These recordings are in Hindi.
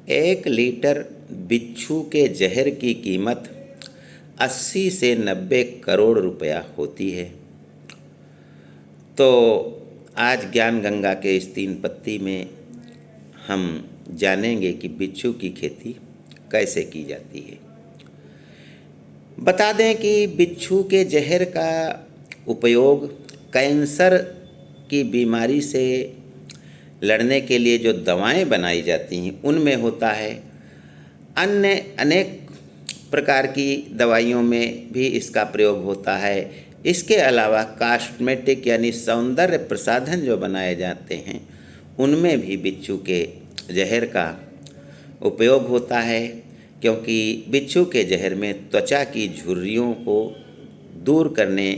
1 लीटर बिच्छू के जहर की कीमत 80 से 90 करोड़ रुपया होती है। तो आज ज्ञान गंगा के इस 3 पत्ती में हम जानेंगे कि बिच्छू की खेती कैसे की जाती है। बता दें कि बिच्छू के जहर का उपयोग कैंसर की बीमारी से लड़ने के लिए जो दवाएं बनाई जाती हैं उनमें होता है। अन्य अनेक प्रकार की दवाइयों में भी इसका प्रयोग होता है। इसके अलावा कॉस्मेटिक यानी सौंदर्य प्रसाधन जो बनाए जाते हैं उनमें भी बिच्छू के जहर का उपयोग होता है, क्योंकि बिच्छू के जहर में त्वचा की झुर्रियों को दूर करने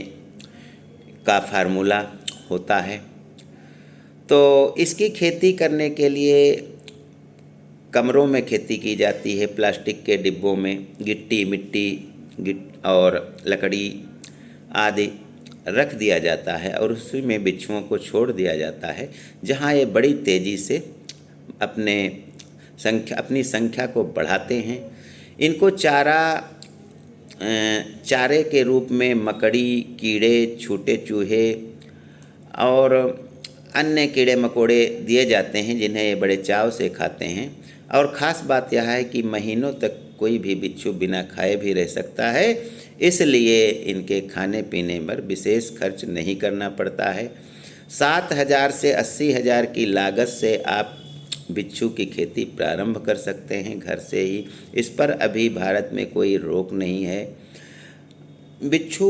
का फार्मूला होता है। तो इसकी खेती करने के लिए कमरों में खेती की जाती है। प्लास्टिक के डिब्बों में गिट्टी मिट्टी और लकड़ी आदि रख दिया जाता है और उसी में बिच्छुओं को छोड़ दिया जाता है, जहाँ ये बड़ी तेज़ी से अपनी संख्या को बढ़ाते हैं। इनको चारे के रूप में मकड़ी, कीड़े, छोटे चूहे और अन्य कीड़े मकोड़े दिए जाते हैं, जिन्हें ये बड़े चाव से खाते हैं। और ख़ास बात यह है कि महीनों तक कोई भी बिच्छू बिना खाए भी रह सकता है, इसलिए इनके खाने पीने पर विशेष खर्च नहीं करना पड़ता है। 7,000 से 80,000 की लागत से आप बिच्छू की खेती प्रारंभ कर सकते हैं घर से ही। इस पर अभी भारत में कोई रोक नहीं है। बिच्छू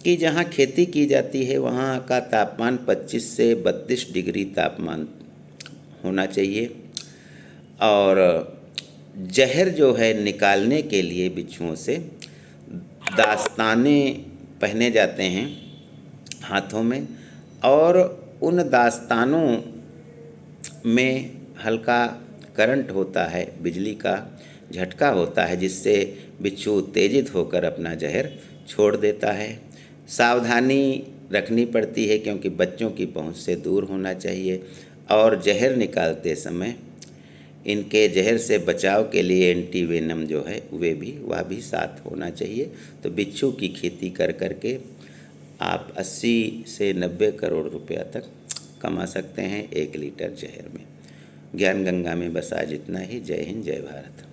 की जहाँ खेती की जाती है वहाँ का तापमान 25 से 32 डिग्री तापमान होना चाहिए। और जहर जो है निकालने के लिए बिच्छुओं से दास्ताने पहने जाते हैं हाथों में, और उन दास्तानों में हल्का करंट होता है, बिजली का झटका होता है, जिससे बिच्छू उत्तेजित होकर अपना जहर छोड़ देता है। सावधानी रखनी पड़ती है क्योंकि बच्चों की पहुंच से दूर होना चाहिए, और जहर निकालते समय इनके जहर से बचाव के लिए एंटीवेनम जो है वह भी साथ होना चाहिए। तो बिच्छू की खेती कर के आप 80 से 90 करोड़ रुपया तक कमा सकते हैं 1 लीटर जहर में। ज्ञान गंगा में बस आज इतना ही। जय हिंद, जय भारत।